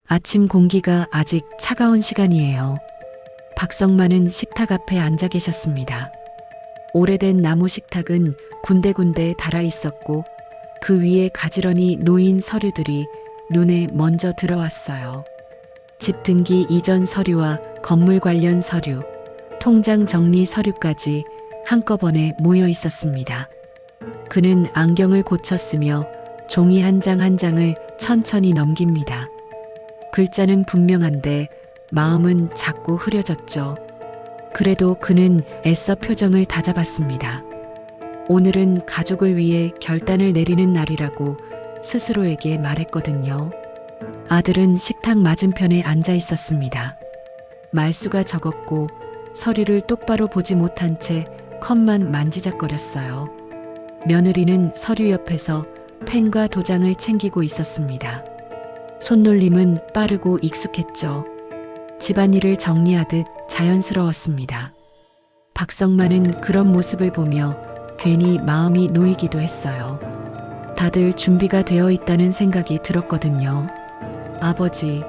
아침 공기가 아직 차가운 시간이에요. 박성만은 식탁 앞에 앉아 계셨습니다. 오래된 나무 식탁은 군데군데 달아 있었고 그 위에 가지런히 놓인 서류들이 눈에 먼저 들어왔어요. 집 등기 이전 서류와 건물 관련 서류, 통장 정리 서류까지 한꺼번에 모여 있었습니다. 그는 안경을 고쳤으며 종이 한 장 한 장을 천천히 넘깁니다. 글자는 분명한데 마음은 자꾸 흐려졌죠. 그래도 그는 애써 표정을 다잡았습니다. 오늘은 가족을 위해 결단을 내리는 날이라고 스스로에게 말했거든요. 아들은 식탁 맞은편에 앉아 있었습니다. 말수가 적었고 서류를 똑바로 보지 못한 채 컵만 만지작거렸어요. 며느리는 서류 옆에서 펜과 도장을 챙기고 있었습니다. 손놀림은 빠르고 익숙했죠. 집안일을 정리하듯 자연스러웠습니다. 박성만은 그런 모습을 보며 괜히 마음이 놓이기도 했어요. 다들 준비가 되어 있다는 생각이 들었거든요. 아버지,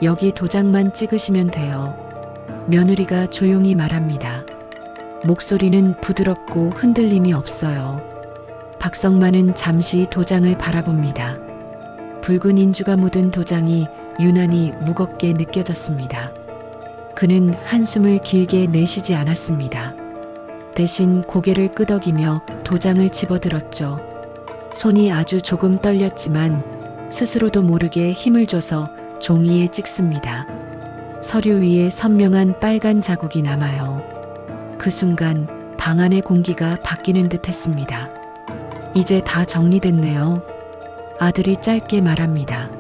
여기 도장만 찍으시면 돼요. 며느리가 조용히 말합니다. 목소리는 부드럽고 흔들림이 없어요. 박성만은 잠시 도장을 바라봅니다. 붉은 인주가 묻은 도장이 유난히 무겁게 느껴졌습니다. 그는 한숨을 길게 내쉬지 않았습니다. 대신 고개를 끄덕이며 도장을 집어들었죠. 손이 아주 조금 떨렸지만 스스로도 모르게 힘을 줘서 종이에 찍습니다. 서류 위에 선명한 빨간 자국이 남아요. 그 순간 방 안의 공기가 바뀌는 듯 했습니다. 이제 다 정리됐네요. 아들이 짧게 말합니다.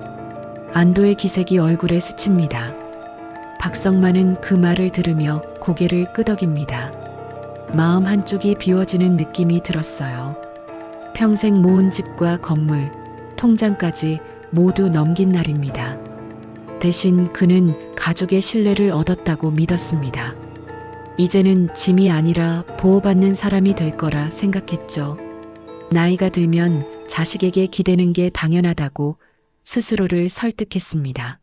안도의 기색이 얼굴에 스칩니다. 박성만은 그 말을 들으며 고개를 끄덕입니다. 마음 한쪽이 비워지는 느낌이 들었어요. 평생 모은 집과 건물, 통장까지 모두 넘긴 날입니다. 대신 그는 가족의 신뢰를 얻었다고 믿었습니다. 이제는 짐이 아니라 보호받는 사람이 될 거라 생각했죠. 나이가 들면 자식에게 기대는 게 당연하다고 스스로를 설득했습니다.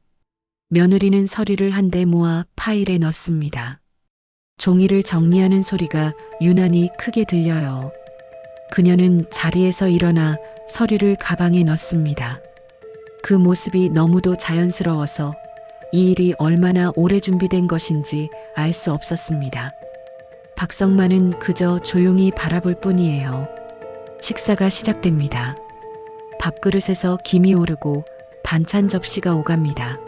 며느리는 서류를 한데 모아 파일에 넣습니다. 종이를 정리하는 소리가 유난히 크게 들려요. 그녀는 자리에서 일어나 서류를 가방에 넣습니다. 그 모습이 너무도 자연스러워서 이 일이 얼마나 오래 준비된 것인지 알 수 없었습니다. 박성만은 그저 조용히 바라볼 뿐이에요. 식사가 시작됩니다. 밥그릇에서 김이 오르고 반찬 접시가 오갑니다.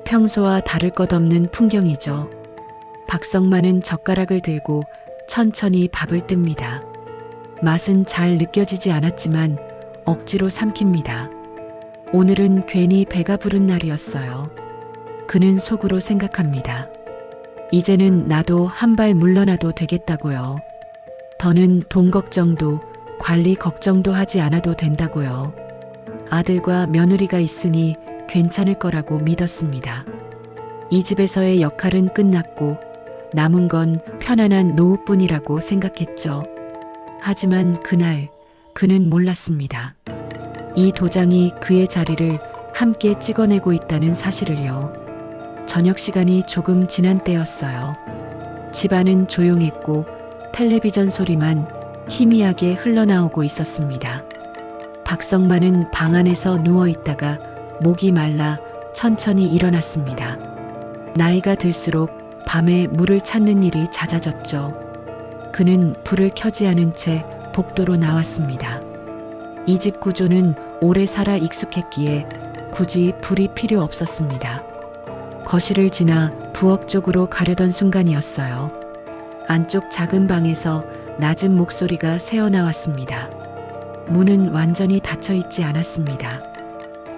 평소와 다를 것 없는 풍경이죠. 박성만은 젓가락을 들고 천천히 밥을 뜹니다. 맛은 잘 느껴지지 않았지만 억지로 삼킵니다. 오늘은 괜히 배가 부른 날이었어요. 그는 속으로 생각합니다. 이제는 나도 한 발 물러나도 되겠다고요. 더는 돈 걱정도 관리 걱정도 하지 않아도 된다고요. 아들과 며느리가 있으니 괜찮을 거라고 믿었습니다. 이 집에서의 역할은 끝났고 남은 건 편안한 노후뿐이라고 생각했죠. 하지만 그날 그는 몰랐습니다. 이 도장이 그의 자리를 함께 찍어내고 있다는 사실을요. 저녁 시간이 조금 지난 때였어요. 집안은 조용했고 텔레비전 소리만 희미하게 흘러나오고 있었습니다. 박성만은 방 안에서 누워있다가 목이 말라 천천히 일어났습니다. 나이가 들수록 밤에 물을 찾는 일이 잦아졌죠. 그는 불을 켜지 않은 채 복도로 나왔습니다. 이 집 구조는 오래 살아 익숙했기에 굳이 불이 필요 없었습니다. 거실을 지나 부엌 쪽으로 가려던 순간이었어요. 안쪽 작은 방에서 낮은 목소리가 새어나왔습니다. 문은 완전히 닫혀 있지 않았습니다.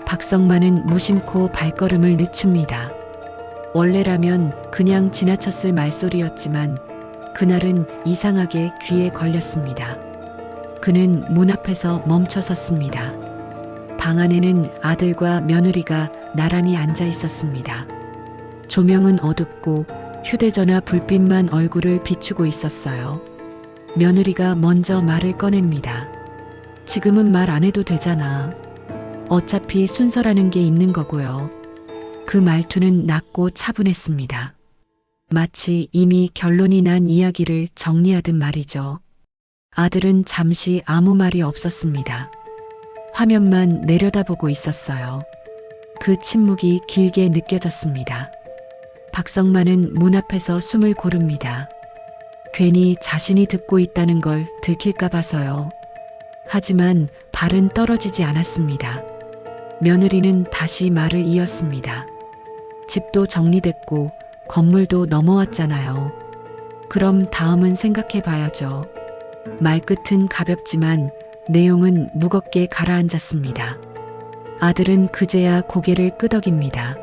박성만은 무심코 발걸음을 늦춥니다. 원래라면 그냥 지나쳤을 말소리였지만 그날은 이상하게 귀에 걸렸습니다. 그는 문 앞에서 멈춰 섰습니다. 방 안에는 아들과 며느리가 나란히 앉아 있었습니다. 조명은 어둡고 휴대전화 불빛만 얼굴을 비추고 있었어요. 며느리가 먼저 말을 꺼냅니다. 지금은 말 안 해도 되잖아. 어차피 순서라는 게 있는 거고요. 그 말투는 낮고 차분했습니다. 마치 이미 결론이 난 이야기를 정리하듯 말이죠. 아들은 잠시 아무 말이 없었습니다. 화면만 내려다보고 있었어요. 그 침묵이 길게 느껴졌습니다. 박성만은 문 앞에서 숨을 고릅니다. 괜히 자신이 듣고 있다는 걸 들킬까 봐서요. 하지만 발은 떨어지지 않았습니다. 며느리는 다시 말을 이었습니다. 집도 정리됐고 건물도 넘어왔잖아요. 그럼 다음은 생각해 봐야죠. 말끝은 가볍지만 내용은 무겁게 가라앉았습니다. 아들은 그제야 고개를 끄덕입니다.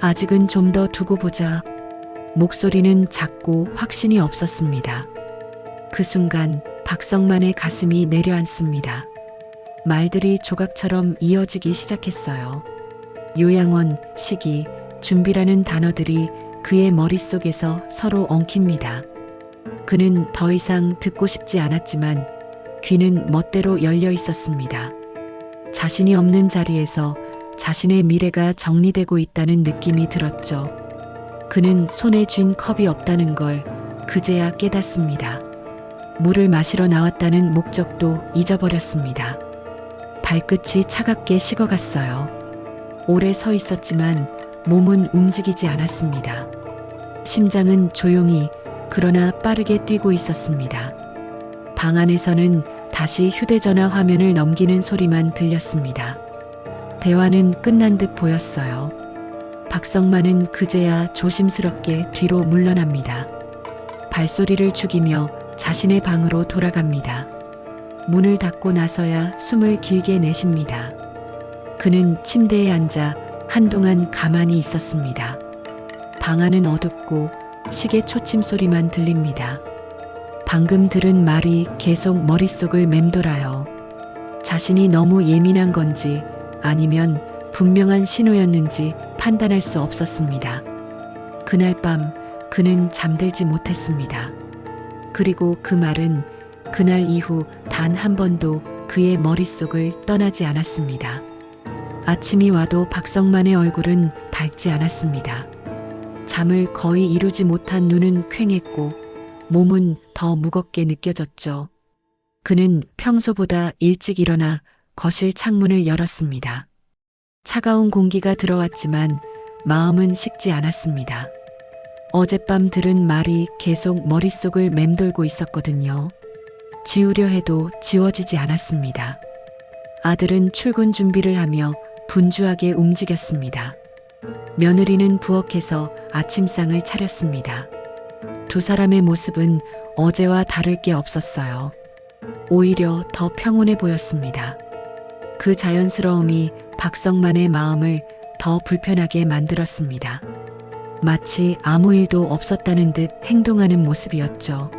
아직은 좀 더 두고 보자. 목소리는 작고 확신이 없었습니다. 그 순간 박성만의 가슴이 내려앉습니다. 말들이 조각처럼 이어지기 시작했어요. 요양원, 시기, 준비라는 단어들이 그의 머릿속에서 서로 엉킵니다. 그는 더 이상 듣고 싶지 않았지만 귀는 멋대로 열려 있었습니다. 자신이 없는 자리에서 자신의 미래가 정리되고 있다는 느낌이 들었죠. 그는 손에 쥔 컵이 없다는 걸 그제야 깨닫습니다. 물을 마시러 나왔다는 목적도 잊어버렸습니다. 발끝이 차갑게 식어갔어요. 오래 서 있었지만 몸은 움직이지 않았습니다. 심장은 조용히 그러나 빠르게 뛰고 있었습니다. 방 안에서는 다시 휴대전화 화면을 넘기는 소리만 들렸습니다. 대화는 끝난 듯 보였어요. 박성만은 그제야 조심스럽게 뒤로 물러납니다. 발소리를 죽이며 자신의 방으로 돌아갑니다. 문을 닫고 나서야 숨을 길게 내쉽니다. 그는 침대에 앉아 한동안 가만히 있었습니다. 방 안은 어둡고 시계 초침 소리만 들립니다. 방금 들은 말이 계속 머릿속을 맴돌아요. 자신이 너무 예민한 건지 아니면 분명한 신호였는지 판단할 수 없었습니다. 그날 밤 그는 잠들지 못했습니다. 그리고 그 말은 그날 이후 단 한 번도 그의 머릿속을 떠나지 않았습니다. 아침이 와도 박성만의 얼굴은 밝지 않았습니다. 잠을 거의 이루지 못한 눈은 퀭했고 몸은 더 무겁게 느껴졌죠. 그는 평소보다 일찍 일어나 거실 창문을 열었습니다. 차가운 공기가 들어왔지만 마음은 식지 않았습니다. 어젯밤 들은 말이 계속 머릿속을 맴돌고 있었거든요. 지우려 해도 지워지지 않았습니다. 아들은 출근 준비를 하며 분주하게 움직였습니다. 며느리는 부엌에서 아침상을 차렸습니다. 두 사람의 모습은 어제와 다를 게 없었어요. 오히려 더 평온해 보였습니다. 그 자연스러움이 박성만의 마음을 더 불편하게 만들었습니다. 마치 아무 일도 없었다는 듯 행동하는 모습이었죠.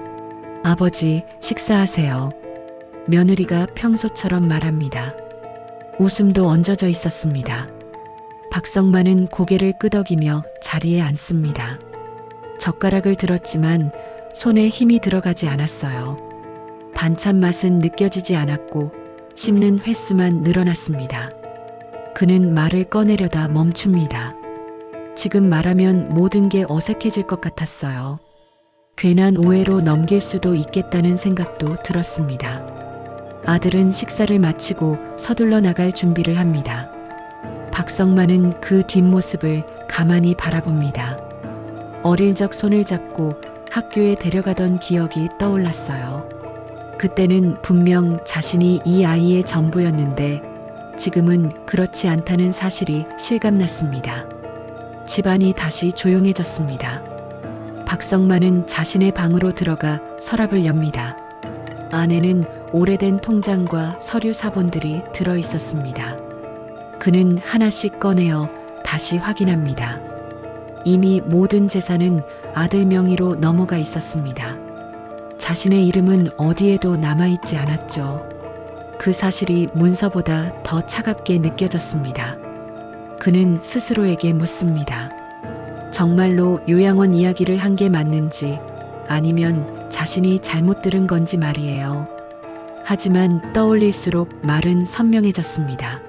아버지, 식사하세요. 며느리가 평소처럼 말합니다. 웃음도 얹어져 있었습니다. 박성만은 고개를 끄덕이며 자리에 앉습니다. 젓가락을 들었지만 손에 힘이 들어가지 않았어요. 반찬 맛은 느껴지지 않았고 씹는 횟수만 늘어났습니다. 그는 말을 꺼내려다 멈춥니다. 지금 말하면 모든 게 어색해질 것 같았어요. 괜한 오해로 넘길 수도 있겠다는 생각도 들었습니다. 아들은 식사를 마치고 서둘러 나갈 준비를 합니다. 박성만은 그 뒷모습을 가만히 바라봅니다. 어릴 적 손을 잡고 학교에 데려가던 기억이 떠올랐어요. 그때는 분명 자신이 이 아이의 전부였는데 지금은 그렇지 않다는 사실이 실감났습니다. 집안이 다시 조용해졌습니다. 박성만은 자신의 방으로 들어가 서랍을 엽니다. 안에는 오래된 통장과 서류 사본들이 들어 있었습니다. 그는 하나씩 꺼내어 다시 확인합니다. 이미 모든 재산은 아들 명의로 넘어가 있었습니다. 자신의 이름은 어디에도 남아있지 않았죠. 그 사실이 문서보다 더 차갑게 느껴졌습니다. 그는 스스로에게 묻습니다. 정말로 요양원 이야기를 한 게 맞는지 아니면 자신이 잘못 들은 건지 말이에요. 하지만 떠올릴수록 말은 선명해졌습니다.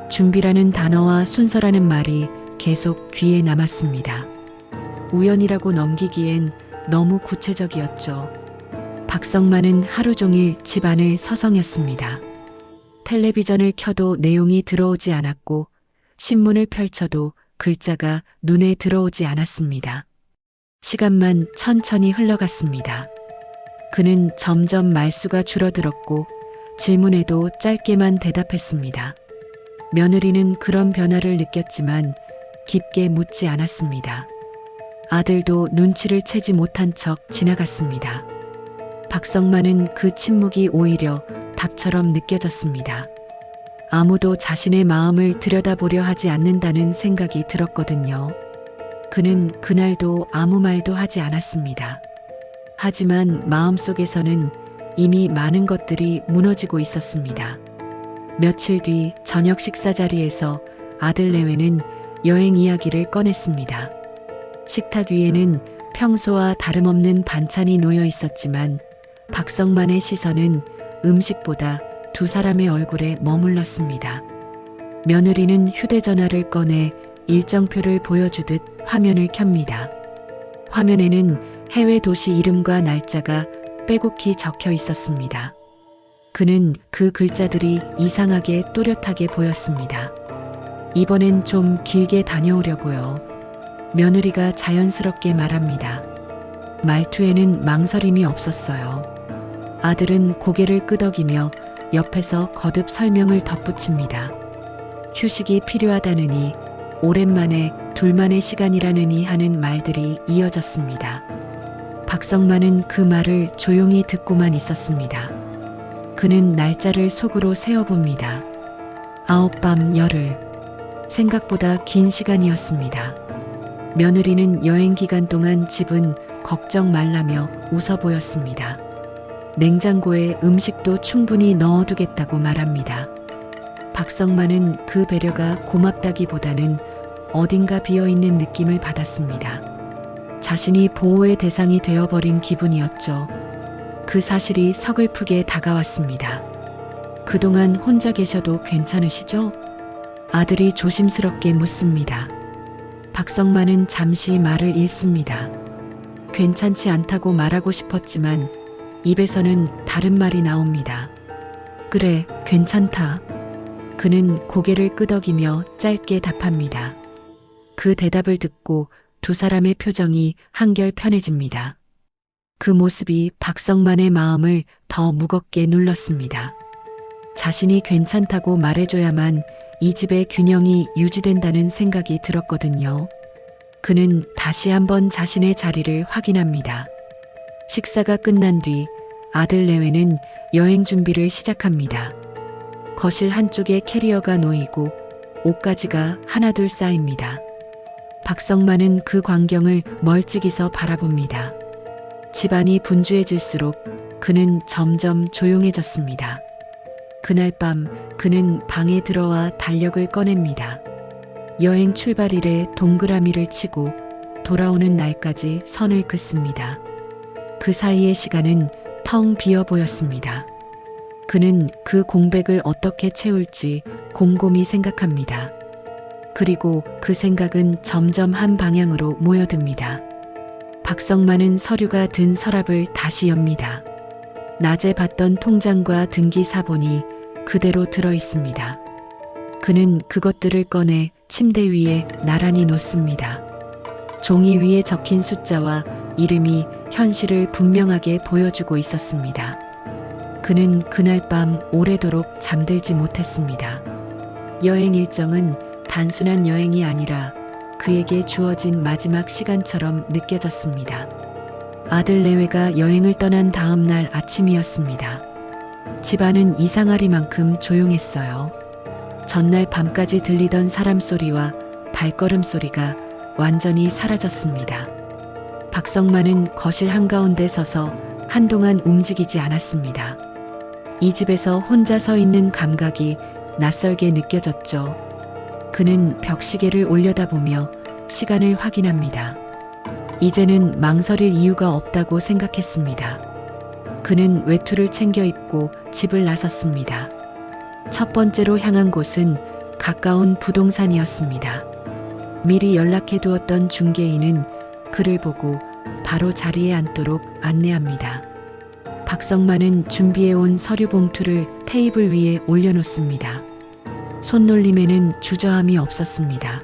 준비라는 단어와 순서라는 말이 계속 귀에 남았습니다. 우연이라고 넘기기엔 너무 구체적이었죠. 박성만은 하루 종일 집안을 서성였습니다. 텔레비전을 켜도 내용이 들어오지 않았고 신문을 펼쳐도 글자가 눈에 들어오지 않았습니다. 시간만 천천히 흘러갔습니다. 그는 점점 말수가 줄어들었고 질문에도 짧게만 대답했습니다. 며느리는 그런 변화를 느꼈지만 깊게 묻지 않았습니다. 아들도 눈치를 채지 못한 척 지나갔습니다. 박성만은 그 침묵이 오히려 답처럼 느껴졌습니다. 아무도 자신의 마음을 들여다보려 하지 않는다는 생각이 들었거든요. 그는 그날도 아무 말도 하지 않았습니다. 하지만 마음속에서는 이미 많은 것들이 무너지고 있었습니다. 며칠 뒤 저녁 식사 자리에서 아들 내외는 여행 이야기를 꺼냈습니다. 식탁 위에는 평소와 다름없는 반찬이 놓여 있었지만 박성만의 시선은 음식보다 두 사람의 얼굴에 머물렀습니다. 며느리는 휴대전화를 꺼내 일정표를 보여주듯 화면을 켭니다. 화면에는 해외 도시 이름과 날짜가 빼곡히 적혀 있었습니다. 그는 그 글자들이 이상하게 또렷하게 보였습니다. 이번엔 좀 길게 다녀오려고요. 며느리가 자연스럽게 말합니다. 말투에는 망설임이 없었어요. 아들은 고개를 끄덕이며 옆에서 거듭 설명을 덧붙입니다. 휴식이 필요하다느니, 오랜만에 둘만의 시간이라느니 하는 말들이 이어졌습니다. 박성만은 그 말을 조용히 듣고만 있었습니다. 그는 날짜를 속으로 세어봅니다. 9밤 열흘. 생각보다 긴 시간이었습니다. 며느리는 여행 기간 동안 집은 걱정 말라며 웃어 보였습니다. 냉장고에 음식도 충분히 넣어두겠다고 말합니다. 박성만은 그 배려가 고맙다기보다는 어딘가 비어있는 느낌을 받았습니다. 자신이 보호의 대상이 되어버린 기분이었죠. 그 사실이 서글프게 다가왔습니다. 그동안 혼자 계셔도 괜찮으시죠? 아들이 조심스럽게 묻습니다. 박성만은 잠시 말을 잃습니다. 괜찮지 않다고 말하고 싶었지만 입에서는 다른 말이 나옵니다. 그래, 괜찮다. 그는 고개를 끄덕이며 짧게 답합니다. 그 대답을 듣고 두 사람의 표정이 한결 편해집니다. 그 모습이 박성만의 마음을 더 무겁게 눌렀습니다. 자신이 괜찮다고 말해줘야만 이 집의 균형이 유지된다는 생각이 들었거든요. 그는 다시 한번 자신의 자리를 확인합니다. 식사가 끝난 뒤 아들 내외는 여행 준비를 시작합니다. 거실 한쪽에 캐리어가 놓이고 옷가지가 하나둘 쌓입니다. 박성만은 그 광경을 멀찍이서 바라봅니다. 집안이 분주해질수록 그는 점점 조용해졌습니다. 그날 밤 그는 방에 들어와 달력을 꺼냅니다. 여행 출발일에 동그라미를 치고 돌아오는 날까지 선을 긋습니다. 그 사이의 시간은 텅 비어 보였습니다. 그는 그 공백을 어떻게 채울지 곰곰이 생각합니다. 그리고 그 생각은 점점 한 방향으로 모여듭니다. 박성만은 서류가 든 서랍을 다시 엽니다. 낮에 봤던 통장과 등기 사본이 그대로 들어 있습니다. 그는 그것들을 꺼내 침대 위에 나란히 놓습니다. 종이 위에 적힌 숫자와 이름이 현실을 분명하게 보여주고 있었습니다. 그는 그날 밤 오래도록 잠들지 못했습니다. 여행 일정은 단순한 여행이 아니라 그에게 주어진 마지막 시간처럼 느껴졌습니다. 아들 내외가 여행을 떠난 다음 날 아침이었습니다. 집안은 이상하리만큼 조용했어요. 전날 밤까지 들리던 사람 소리와 발걸음 소리가 완전히 사라졌습니다. 박성만은 거실 한가운데 서서 한동안 움직이지 않았습니다. 이 집에서 혼자 서 있는 감각이 낯설게 느껴졌죠. 그는 벽시계를 올려다보며 시간을 확인합니다. 이제는 망설일 이유가 없다고 생각했습니다. 그는 외투를 챙겨 입고 집을 나섰습니다. 첫 번째로 향한 곳은 가까운 부동산이었습니다. 미리 연락해 두었던 중개인은 그를 보고 바로 자리에 앉도록 안내합니다. 박성만은 준비해온 서류 봉투를 테이블 위에 올려놓습니다. 손놀림에는 주저함이 없었습니다.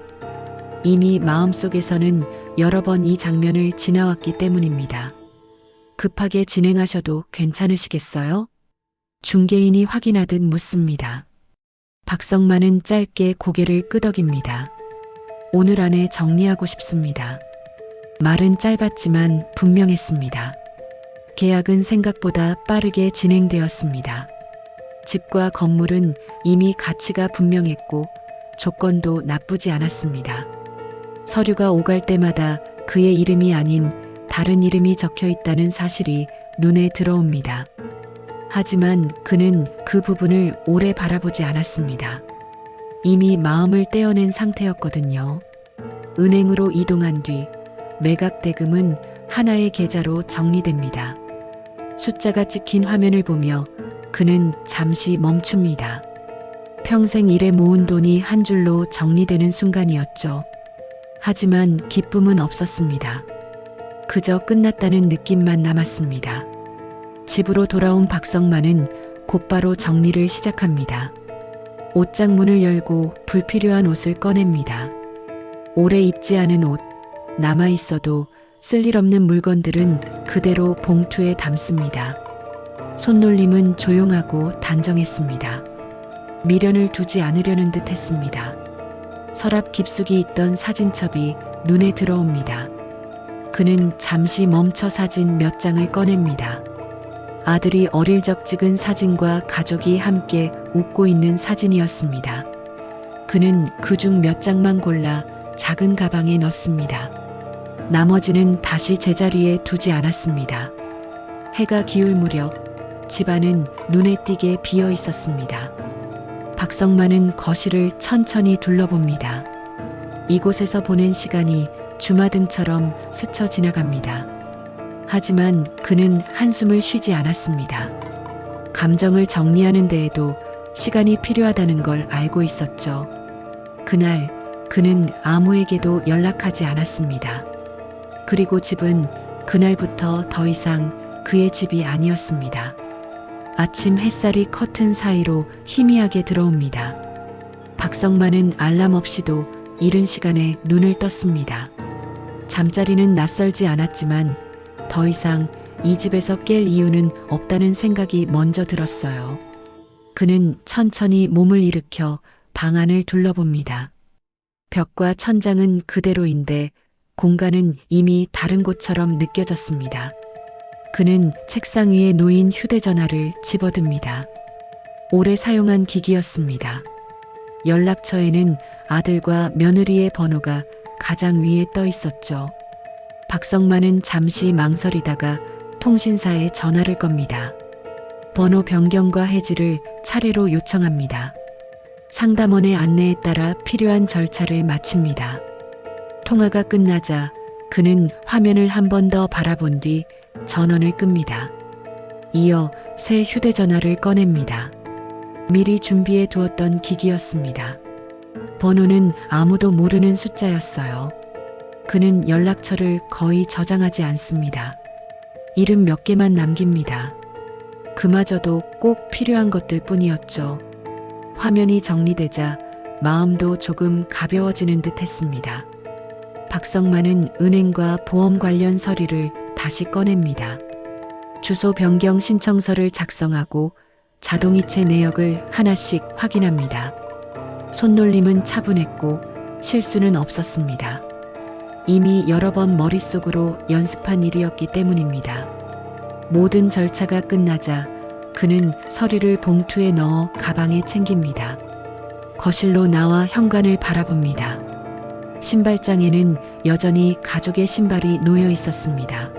이미 마음속에서는 여러 번 이 장면을 지나왔기 때문입니다. 급하게 진행하셔도 괜찮으시겠어요? 중개인이 확인하듯 묻습니다. 박성만은 짧게 고개를 끄덕입니다. 오늘 안에 정리하고 싶습니다. 말은 짧았지만 분명했습니다. 계약은 생각보다 빠르게 진행되었습니다. 집과 건물은 이미 가치가 분명했고 조건도 나쁘지 않았습니다. 서류가 오갈 때마다 그의 이름이 아닌 다른 이름이 적혀 있다는 사실이 눈에 들어옵니다. 하지만 그는 그 부분을 오래 바라보지 않았습니다. 이미 마음을 떼어낸 상태였거든요. 은행으로 이동한 뒤 매각 대금은 하나의 계좌로 정리됩니다. 숫자가 찍힌 화면을 보며 그는 잠시 멈춥니다. 평생 일에 모은 돈이 한 줄로 정리되는 순간이었죠. 하지만 기쁨은 없었습니다. 그저 끝났다는 느낌만 남았습니다. 집으로 돌아온 박성만은 곧바로 정리를 시작합니다. 옷장 문을 열고 불필요한 옷을 꺼냅니다. 오래 입지 않은 옷, 남아있어도 쓸일 없는 물건들은 그대로 봉투에 담습니다. 손놀림은 조용하고 단정했습니다. 미련을 두지 않으려는 듯 했습니다. 서랍 깊숙이 있던 사진첩이 눈에 들어옵니다. 그는 잠시 멈춰 사진 몇 장을 꺼냅니다. 아들이 어릴 적 찍은 사진과 가족이 함께 웃고 있는 사진이었습니다. 그는 그중 몇 장만 골라 작은 가방에 넣습니다. 나머지는 다시 제자리에 두지 않았습니다. 해가 기울 무렵 집안은 눈에 띄게 비어 있었습니다. 박성만은 거실을 천천히 둘러봅니다. 이곳에서 보낸 시간이 주마등처럼 스쳐 지나갑니다. 하지만 그는 한숨을 쉬지 않았습니다. 감정을 정리하는 데에도 시간이 필요하다는 걸 알고 있었죠. 그날 그는 아무에게도 연락하지 않았습니다. 그리고 집은 그날부터 더 이상 그의 집이 아니었습니다. 아침 햇살이 커튼 사이로 희미하게 들어옵니다. 박성만은 알람 없이도 이른 시간에 눈을 떴습니다. 잠자리는 낯설지 않았지만 더 이상 이 집에서 깰 이유는 없다는 생각이 먼저 들었어요. 그는 천천히 몸을 일으켜 방 안을 둘러봅니다. 벽과 천장은 그대로인데 공간은 이미 다른 곳처럼 느껴졌습니다. 그는 책상 위에 놓인 휴대전화를 집어듭니다. 오래 사용한 기기였습니다. 연락처에는 아들과 며느리의 번호가 가장 위에 떠 있었죠. 박성만은 잠시 망설이다가 통신사에 전화를 겁니다. 번호 변경과 해지를 차례로 요청합니다. 상담원의 안내에 따라 필요한 절차를 마칩니다. 통화가 끝나자 그는 화면을 한 번 더 바라본 뒤 전원을 끕니다. 이어 새 휴대전화를 꺼냅니다. 미리 준비해 두었던 기기였습니다. 번호는 아무도 모르는 숫자였어요. 그는 연락처를 거의 저장하지 않습니다. 이름 몇 개만 남깁니다. 그마저도 꼭 필요한 것들 뿐이었죠. 화면이 정리되자 마음도 조금 가벼워지는 듯 했습니다. 박성만은 은행과 보험 관련 서류를 다시 꺼냅니다. 주소 변경 신청서를 작성하고 자동이체 내역을 하나씩 확인합니다. 손놀림은 차분했고 실수는 없었습니다. 이미 여러 번 머릿속으로 연습한 일이었기 때문입니다. 모든 절차가 끝나자 그는 서류를 봉투에 넣어 가방에 챙깁니다. 거실로 나와 현관을 바라봅니다. 신발장에는 여전히 가족의 신발이 놓여 있었습니다.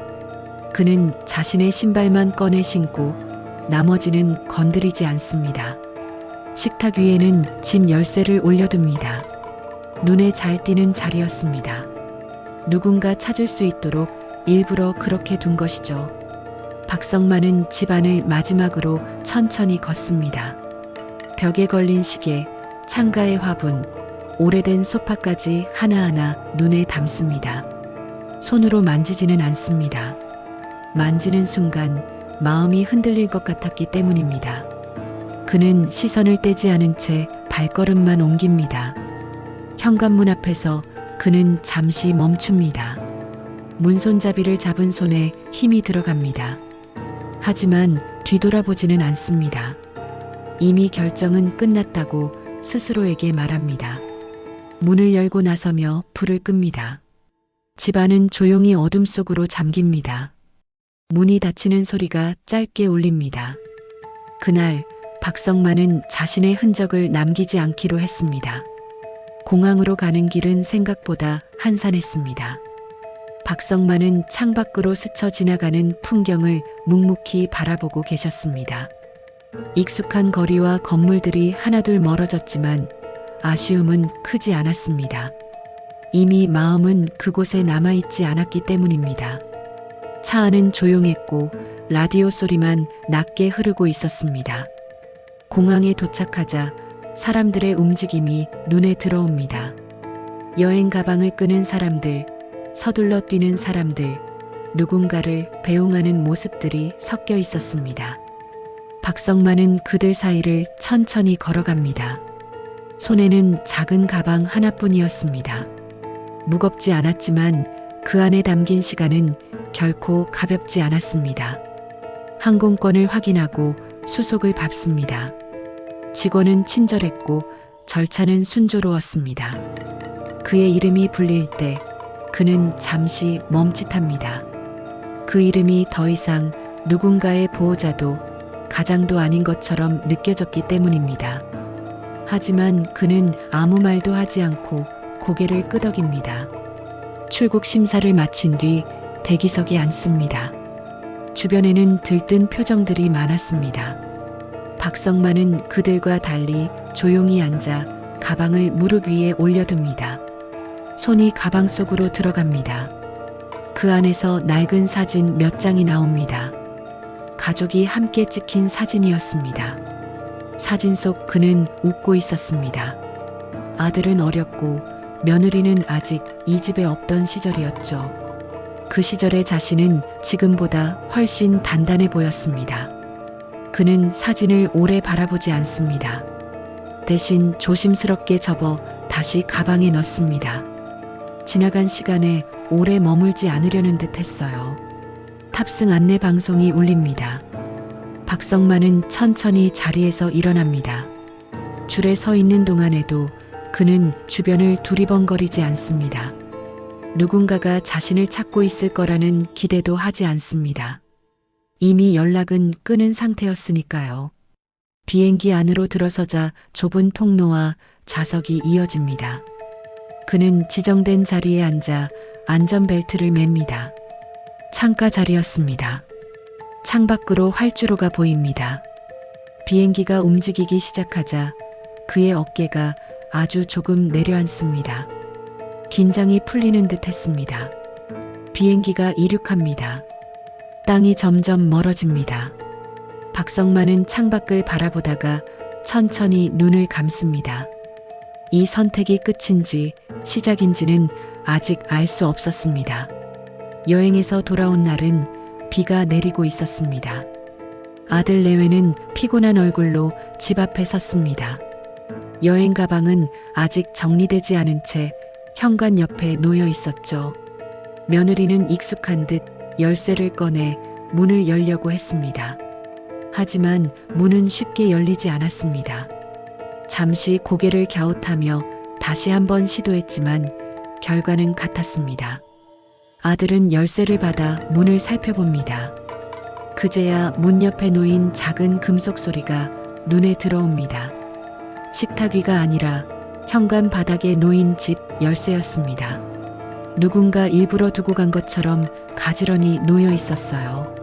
그는 자신의 신발만 꺼내 신고 나머지는 건드리지 않습니다. 식탁 위에는 집 열쇠를 올려둡니다. 눈에 잘 띄는 자리였습니다. 누군가 찾을 수 있도록 일부러 그렇게 둔 것이죠. 박성만은 집안을 마지막으로 천천히 걷습니다. 벽에 걸린 시계, 창가의 화분, 오래된 소파까지 하나하나 눈에 담습니다. 손으로 만지지는 않습니다. 만지는 순간 마음이 흔들릴 것 같았기 때문입니다. 그는 시선을 떼지 않은 채 발걸음만 옮깁니다. 현관문 앞에서 그는 잠시 멈춥니다. 문손잡이를 잡은 손에 힘이 들어갑니다. 하지만 뒤돌아보지는 않습니다. 이미 결정은 끝났다고 스스로에게 말합니다. 문을 열고 나서며 불을 끕니다. 집안은 조용히 어둠 속으로 잠깁니다. 문이 닫히는 소리가 짧게 울립니다. 그날 박성만은 자신의 흔적을 남기지 않기로 했습니다. 공항으로 가는 길은 생각보다 한산했습니다. 박성만은 창밖으로 스쳐 지나가는 풍경을 묵묵히 바라보고 계셨습니다. 익숙한 거리와 건물들이 하나둘 멀어졌지만 아쉬움은 크지 않았습니다. 이미 마음은 그곳에 남아있지 않았기 때문입니다. 차 안은 조용했고 라디오 소리만 낮게 흐르고 있었습니다. 공항에 도착하자 사람들의 움직임이 눈에 들어옵니다. 여행 가방을 끄는 사람들, 서둘러 뛰는 사람들, 누군가를 배웅하는 모습들이 섞여 있었습니다. 박성만은 그들 사이를 천천히 걸어갑니다. 손에는 작은 가방 하나뿐이었습니다. 무겁지 않았지만 그 안에 담긴 시간은 결코 가볍지 않았습니다. 항공권을 확인하고 수속을 밟습니다. 직원은 친절했고 절차는 순조로웠습니다. 그의 이름이 불릴 때 그는 잠시 멈칫합니다. 그 이름이 더 이상 누군가의 보호자도 가장도 아닌 것처럼 느껴졌기 때문입니다. 하지만 그는 아무 말도 하지 않고 고개를 끄덕입니다. 출국 심사를 마친 뒤 대기석에 앉습니다. 주변에는 들뜬 표정들이 많았습니다. 박성만은 그들과 달리 조용히 앉아 가방을 무릎 위에 올려둡니다. 손이 가방 속으로 들어갑니다. 그 안에서 낡은 사진 몇 장이 나옵니다. 가족이 함께 찍힌 사진이었습니다. 사진 속 그는 웃고 있었습니다. 아들은 어렸고 며느리는 아직 이 집에 없던 시절이었죠. 그 시절의 자신은 지금보다 훨씬 단단해 보였습니다. 그는 사진을 오래 바라보지 않습니다. 대신 조심스럽게 접어 다시 가방에 넣습니다. 지나간 시간에 오래 머물지 않으려는 듯 했어요. 탑승 안내 방송이 울립니다. 박성만은 천천히 자리에서 일어납니다. 줄에 서 있는 동안에도 그는 주변을 두리번거리지 않습니다. 누군가가 자신을 찾고 있을 거라는 기대도 하지 않습니다. 이미 연락은 끊은 상태였으니까요. 비행기 안으로 들어서자 좁은 통로와 좌석이 이어집니다. 그는 지정된 자리에 앉아 안전벨트를 맵니다. 창가 자리였습니다. 창밖으로 활주로가 보입니다. 비행기가 움직이기 시작하자 그의 어깨가 아주 조금 내려앉습니다. 긴장이 풀리는 듯 했습니다. 비행기가 이륙합니다. 땅이 점점 멀어집니다. 박성만은 창밖을 바라보다가 천천히 눈을 감습니다. 이 선택이 끝인지 시작인지는 아직 알 수 없었습니다. 여행에서 돌아온 날은 비가 내리고 있었습니다. 아들 내외는 피곤한 얼굴로 집 앞에 섰습니다. 여행 가방은 아직 정리되지 않은 채 현관 옆에 놓여 있었죠. 며느리는 익숙한 듯 열쇠를 꺼내 문을 열려고 했습니다. 하지만 문은 쉽게 열리지 않았습니다. 잠시 고개를 갸웃하며 다시 한번 시도했지만 결과는 같았습니다. 아들은 열쇠를 받아 문을 살펴봅니다. 그제야 문 옆에 놓인 작은 금속 소리가 눈에 들어옵니다. 식탁 위가 아니라 현관 바닥에 놓인 집 열쇠였습니다. 누군가 일부러 두고 간 것처럼 가지런히 놓여 있었어요.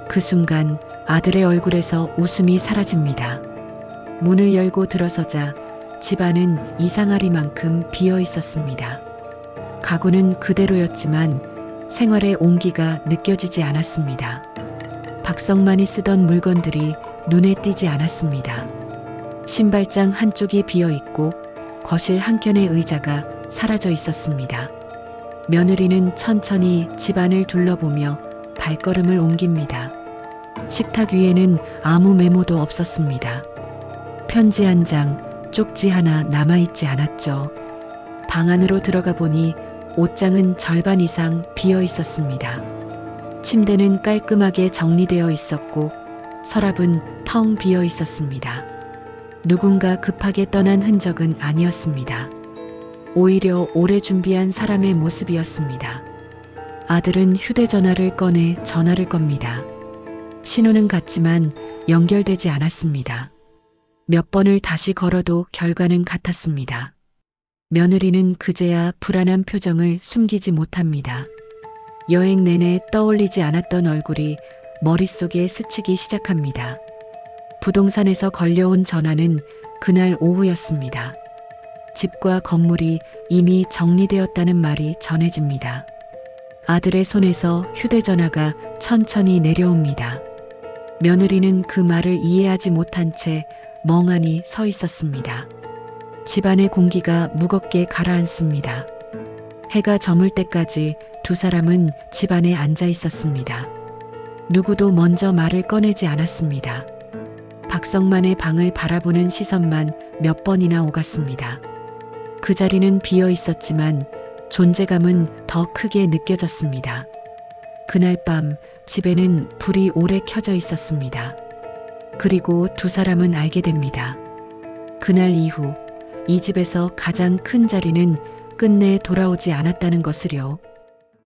그 순간 아들의 얼굴에서 웃음이 사라집니다. 문을 열고 들어서자 집안은 이상하리만큼 비어 있었습니다. 가구는 그대로였지만 생활의 온기가 느껴지지 않았습니다. 박성만이 쓰던 물건들이 눈에 띄지 않았습니다. 신발장 한쪽이 비어 있고 거실 한켠의 의자가 사라져 있었습니다. 며느리는 천천히 집안을 둘러보며 발걸음을 옮깁니다. 식탁 위에는 아무 메모도 없었습니다. 편지 한 장, 쪽지 하나 남아있지 않았죠. 방 안으로 들어가 보니 옷장은 절반 이상 비어 있었습니다. 침대는 깔끔하게 정리되어 있었고 서랍은 텅 비어 있었습니다. 누군가 급하게 떠난 흔적은 아니었습니다. 오히려 오래 준비한 사람의 모습이었습니다. 아들은 휴대전화를 꺼내 전화를 겁니다. 신호는 갔지만 연결되지 않았습니다. 몇 번을 다시 걸어도 결과는 같았습니다. 며느리는 그제야 불안한 표정을 숨기지 못합니다. 여행 내내 떠올리지 않았던 얼굴이 머릿속에 스치기 시작합니다. 부동산에서 걸려온 전화는 그날 오후였습니다. 집과 건물이 이미 정리되었다는 말이 전해집니다. 아들의 손에서 휴대전화가 천천히 내려옵니다. 며느리는 그 말을 이해하지 못한 채 멍하니 서 있었습니다. 집안의 공기가 무겁게 가라앉습니다. 해가 저물 때까지 두 사람은 집안에 앉아 있었습니다. 누구도 먼저 말을 꺼내지 않았습니다. 박성만의 방을 바라보는 시선만 몇 번이나 오갔습니다. 그 자리는 비어 있었지만 존재감은 더 크게 느껴졌습니다. 그날 밤 집에는 불이 오래 켜져 있었습니다. 그리고 두 사람은 알게 됩니다. 그날 이후 이 집에서 가장 큰 자리는 끝내 돌아오지 않았다는 것을요.